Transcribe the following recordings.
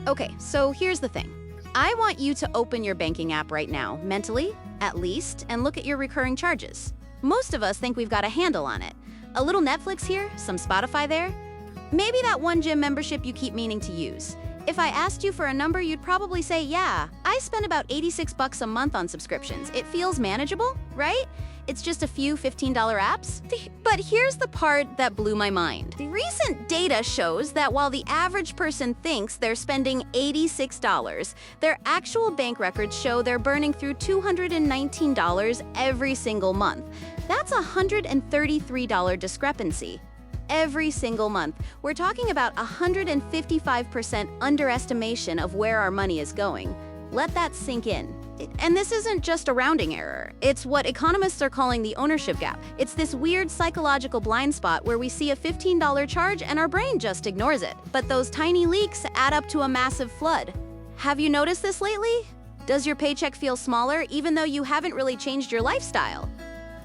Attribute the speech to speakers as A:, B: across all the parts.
A: Okay, so here's the thing. I want you to open your banking app right now, mentally, at least, and look at your recurring charges. Most of us think we've got a handle on it. A little Netflix here, some Spotify there. Maybe that one gym membership you keep meaning to use. If I asked you for a number, you'd probably say, yeah, I spend about 86 bucks a month on subscriptions. It feels manageable, right? It's just a few $15 apps. But here's the part that blew my mind. The recent data shows that while the average person thinks they're spending $86, their actual bank records show they're burning through $219 every single month. That's a $133 discrepancy. Every single month. We're talking about 155% underestimation of where our money is going. Let that sink in. And this isn't just a rounding error. It's what economists are calling the ownership gap. It's this weird psychological blind spot where we see a $15 charge and our brain just ignores it. But those tiny leaks add up to a massive flood. Have you noticed this lately? Does your paycheck feel smaller even though you haven't really changed your lifestyle?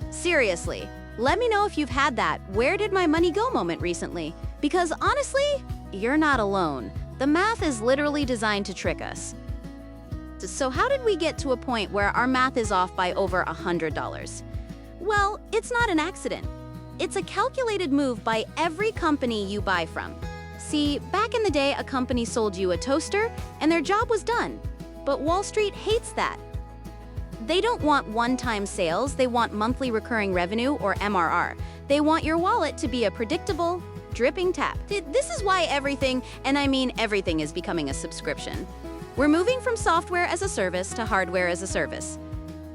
A: Seriously, let me know if you've had that "where did my money go" moment recently. Because honestly, you're not alone. The math is literally designed to trick us. So how did we get to a point where our math is off by over $100? Well, it's not an accident. It's a calculated move by every company you buy from. See, back in the day, a company sold you a toaster and their job was done. But Wall Street hates that. They don't want one-time sales, they want monthly recurring revenue, or MRR. They want your wallet to be a predictable, dripping tap. This is why everything, and I mean everything, is becoming a subscription. We're moving from software as a service to hardware as a service.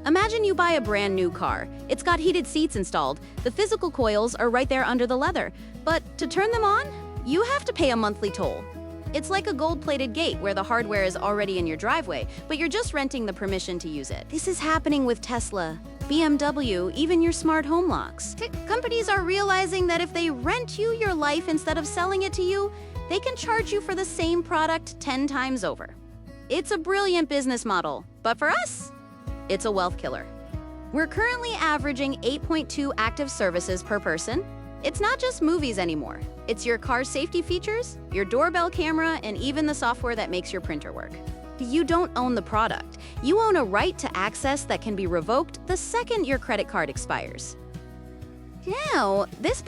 A: Imagine you buy a brand new car. It's got heated seats installed. The physical coils are right there under the leather. But to turn them on, you have to pay a monthly toll. It's like a gold-plated gate where the hardware is already in your driveway, but you're just renting the permission to use it. This is happening with Tesla, BMW, even your smart home locks. Companies are realizing that if they rent you your life instead of selling it to you, they can charge you for the same product 10 times over. It's a brilliant business model, but for us, it's a wealth killer. We're currently averaging 8.2 active services per person. It's not just movies anymore. It's your car safety features, your doorbell camera, and even the software that makes your printer work. You don't own the product. You own a right to access that can be revoked the second your credit card expires. Now, this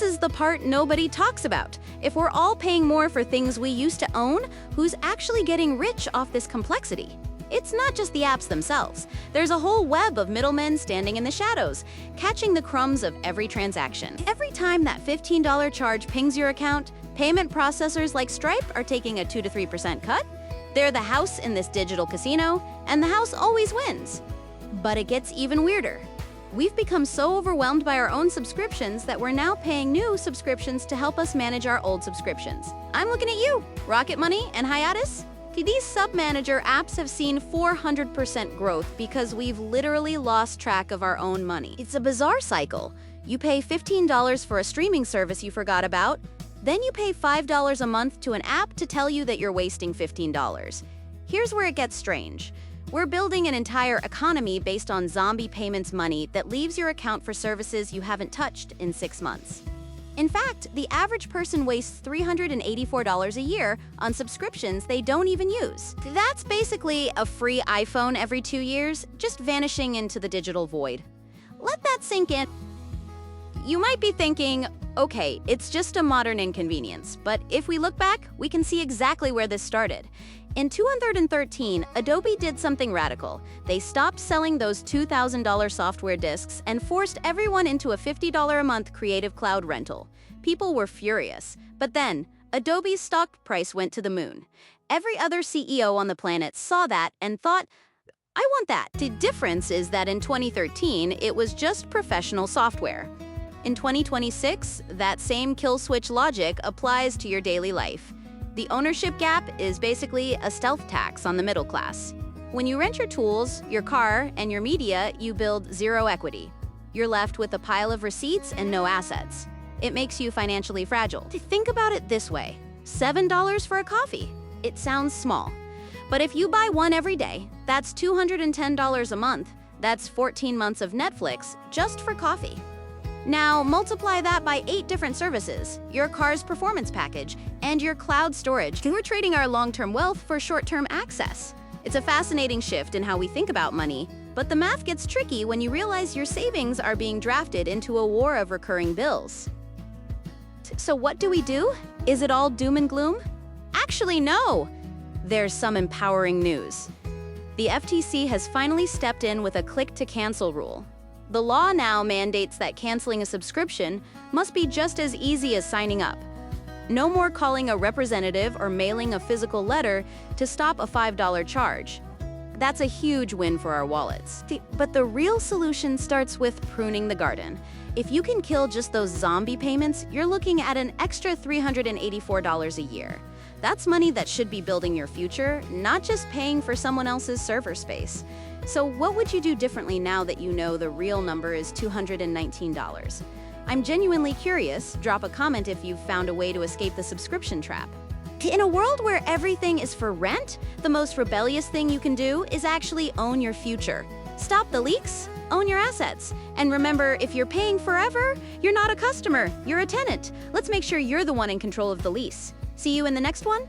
A: is the part nobody talks about. If we're all paying more for things we used to own, who's actually getting rich off this complexity? It's not just the apps themselves. There's a whole web of middlemen standing in the shadows, catching the crumbs of every transaction. Every time that $15 charge pings your account, payment processors like Stripe are taking a 2 to 3% cut. They're the house in this digital casino, and the house always wins. But it gets even weirder. We've become so overwhelmed by our own subscriptions that we're now paying new subscriptions to help us manage our old subscriptions. I'm looking at you, Rocket Money and Hiatus. These sub-manager apps have seen 400% growth because we've literally lost track of our own money. It's a bizarre cycle. You pay $15 for a streaming service you forgot about, then you pay $5 a month to an app to tell you that you're wasting $15. Here's where it gets strange. We're building an entire economy based on zombie payments money that leaves your account for services you haven't touched in 6 months. In fact, the average person wastes $384 a year on subscriptions they don't even use. That's basically a free iPhone every 2 years, just vanishing into the digital void. Let that sink in. You might be thinking, okay, it's just a modern inconvenience, but if we look back, we can see exactly where this started. In 2013, Adobe did something radical. They stopped selling those $2,000 software disks and forced everyone into a $50 a month Creative Cloud rental. People were furious. But then, Adobe's stock price went to the moon. Every other CEO on the planet saw that and thought, I want that. The difference is that in 2013, it was just professional software. In 2026, that same kill switch logic applies to your daily life. The ownership gap is basically a stealth tax on the middle class. When you rent your tools, your car, and your media, you build zero equity. You're left with a pile of receipts and no assets. It makes you financially fragile. Think about it this way: $7 for a coffee. It sounds small. But if you buy one every day, that's $210 a month. That's 14 months of Netflix just for coffee. Now, multiply that by 8 different services, your car's performance package, and your cloud storage. We're trading our long-term wealth for short-term access. It's a fascinating shift in how we think about money, but the math gets tricky when you realize your savings are being drafted into a war of recurring bills. So what do we do? Is it all doom and gloom? Actually, no! There's some empowering news. The FTC has finally stepped in with a click-to-cancel rule. The law now mandates that canceling a subscription must be just as easy as signing up. No more calling a representative or mailing a physical letter to stop a $5 charge. That's a huge win for our wallets. But the real solution starts with pruning the garden. If you can kill just those zombie payments, you're looking at an extra $384 a year. That's money that should be building your future, not just paying for someone else's server space. So what would you do differently now that you know the real number is $219? I'm genuinely curious. Drop a comment if you've found a way to escape the subscription trap. In a world where everything is for rent, the most rebellious thing you can do is actually own your future. Stop the leaks, own your assets. And remember, if you're paying forever, you're not a customer, you're a tenant. Let's make sure you're the one in control of the lease. See you in the next one.